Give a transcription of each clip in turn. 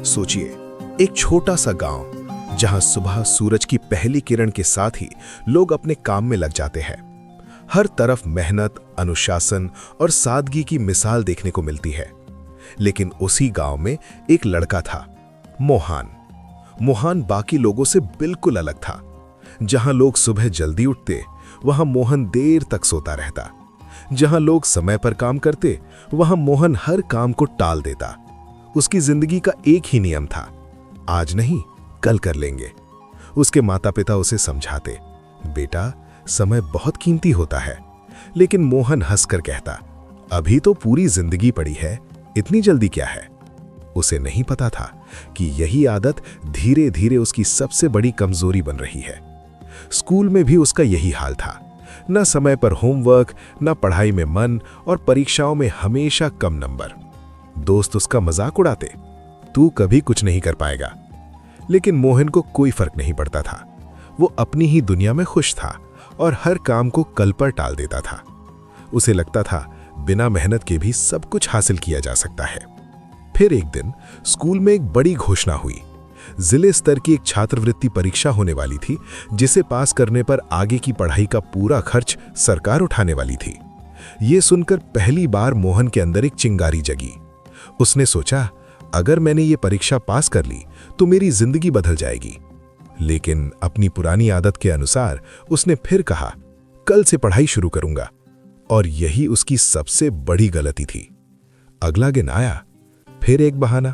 सोचिए, एक छोटा सा गांव जहां सुबह सूरज की पहली किरण के साथ ही लोग अपने काम में लग जाते हैं। हर तरफ मेहनत, अनुशासन और सादगी की मिसाल देखने को मिलती है। लेकिन उसी गांव में एक लड़का था, मोहन। मोहन बाकी लोगों से बिल्कुल अलग था। जहां लोग सुबह जल्दी उठते, वहां मोहन देर तक सोता रहता। जहां लोग समय पर काम करते, वहां मोहन हर काम को टाल देता। उसकी जिंदगी का एक ही नियम था, आज नहीं कल कर लेंगे। उसके माता पिता उसे समझाते, बेटा समय बहुत कीमती होता है। लेकिन मोहन हंसकर कहता, अभी तो पूरी जिंदगी पड़ी है, इतनी जल्दी क्या है। उसे नहीं पता था कि यही आदत धीरे धीरे उसकी सबसे बड़ी कमजोरी बन रही है। स्कूल में भी उसका यही हाल था, न समय पर होमवर्क, न पढ़ाई में मन, और परीक्षाओं में हमेशा कम नंबर। दोस्त उसका मजाक उड़ाते, तू कभी कुछ नहीं कर पाएगा। लेकिन मोहन को कोई फर्क नहीं पड़ता था। वो अपनी ही दुनिया में खुश था और हर काम को कल पर टाल देता था। उसे लगता था बिना मेहनत के भी सब कुछ हासिल किया जा सकता है। फिर एक दिन स्कूल में एक बड़ी घोषणा हुई। जिले स्तर की एक छात्रवृत्ति परीक्षा होने वाली थी, जिसे पास करने पर आगे की पढ़ाई का पूरा खर्च सरकार उठाने वाली थी। ये सुनकर पहली बार मोहन के अंदर एक चिंगारी जगी। उसने सोचा, अगर मैंने ये परीक्षा पास कर ली तो मेरी जिंदगी बदल जाएगी। लेकिन अपनी पुरानी आदत के अनुसार उसने फिर कहा, कल से पढ़ाई शुरू करूंगा। और यही उसकी सबसे बड़ी गलती थी। अगला दिन आया, फिर एक बहाना।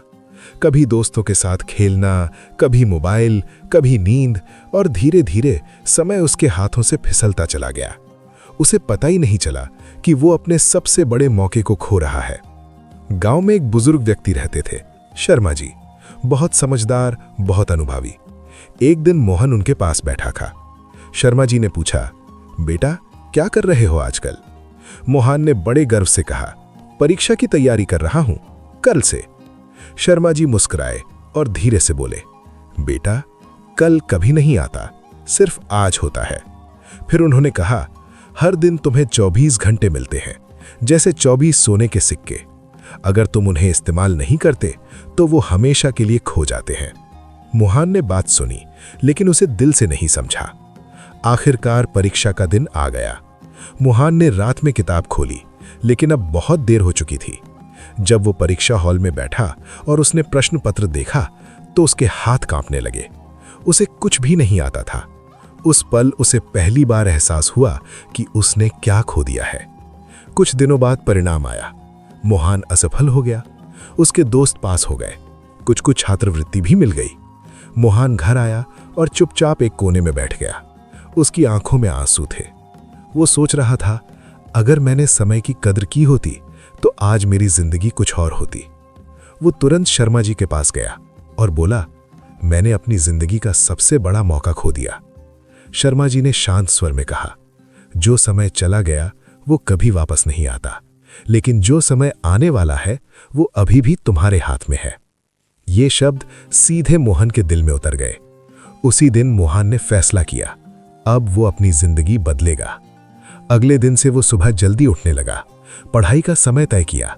कभी दोस्तों के साथ खेलना, कभी मोबाइल, कभी नींद, और धीरे धीरे समय उसके हाथों से फिसलता चला गया। उसे पता ही नहीं चला कि वो अपने सबसे बड़े मौके को खो रहा है। गांव में एक बुजुर्ग व्यक्ति रहते थे, शर्मा जी। बहुत समझदार, बहुत अनुभवी। एक दिन मोहन उनके पास बैठा था। शर्मा जी ने पूछा, बेटा क्या कर रहे हो आजकल? मोहन ने बड़े गर्व से कहा, परीक्षा की तैयारी कर रहा हूं, कल से। शर्मा जी मुस्कुराए और धीरे से बोले, बेटा कल कभी नहीं आता, सिर्फ आज होता है। फिर उन्होंने कहा, हर दिन तुम्हें 24 घंटे मिलते हैं, जैसे 24 सोने के सिक्के। अगर तुम उन्हें इस्तेमाल नहीं करते तो वो हमेशा के लिए खो जाते हैं। मोहन ने बात सुनी, लेकिन उसे दिल से नहीं समझा। आखिरकार परीक्षा का दिन आ गया। मोहन ने रात में किताब खोली, लेकिन अब बहुत देर हो चुकी थी। जब वो परीक्षा हॉल में बैठा और उसने प्रश्न पत्र देखा तो उसके हाथ कांपने लगे। उसे कुछ भी नहीं आता था। उस पल उसे पहली बार एहसास हुआ कि उसने क्या खो दिया है। कुछ दिनों बाद परिणाम आया। मोहन असफल हो गया। उसके दोस्त पास हो गए, कुछ छात्रवृत्ति भी मिल गई। मोहन घर आया और चुपचाप एक कोने में बैठ गया। उसकी आंखों में आंसू थे। वो सोच रहा था, अगर मैंने समय की कद्र की होती तो आज मेरी जिंदगी कुछ और होती। वो तुरंत शर्मा जी के पास गया और बोला, मैंने अपनी जिंदगी का सबसे बड़ा मौका खो दिया। शर्मा जी ने शांत स्वर में कहा, जो समय चला गया वो कभी वापस नहीं आता, लेकिन जो समय आने वाला है वो अभी भी तुम्हारे हाथ में है। ये शब्द सीधे मोहन के दिल में उतर गए। उसी दिन मोहन ने फैसला किया, अब वो अपनी जिंदगी बदलेगा। अगले दिन से वो सुबह जल्दी उठने लगा, पढ़ाई का समय तय किया,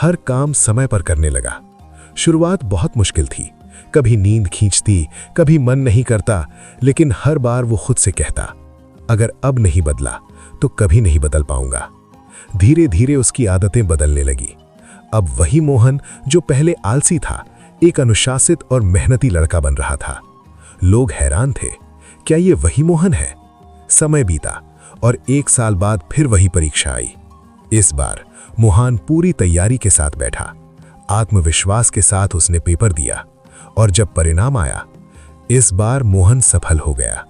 हर काम समय पर करने लगा। शुरुआत बहुत मुश्किल थी, कभी नींद खींचती, कभी मन नहीं करता, लेकिन हर बार वो खुद से कहता, अगर अब नहीं बदला तो कभी नहीं बदल पाऊंगा। धीरे धीरे उसकी आदतें बदलने लगी। अब वही मोहन जो पहले आलसी था, एक अनुशासित और मेहनती लड़का बन रहा था। लोग हैरान थे, क्या ये वही मोहन है? समय बीता और 1 साल बाद फिर वही परीक्षा आई। इस बार मोहन पूरी तैयारी के साथ बैठा। आत्मविश्वास के साथ उसने पेपर दिया और जब परिणाम आया, इस बार मोहन सफल हो गया,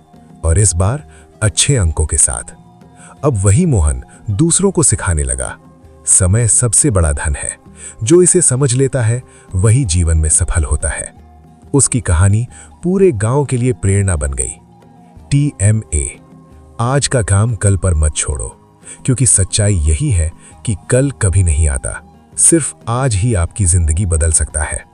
और इस बार अच्छे अंकों के साथ। अब वही मोहन दूसरों को सिखाने लगा, समय सबसे बड़ा धन है, जो इसे समझ लेता है वही जीवन में सफल होता है। उसकी कहानी पूरे गांव के लिए प्रेरणा बन गई। TMA, आज का काम कल पर मत छोड़ो, क्योंकि सच्चाई यही है कि कल कभी नहीं आता, सिर्फ आज ही आपकी जिंदगी बदल सकता है।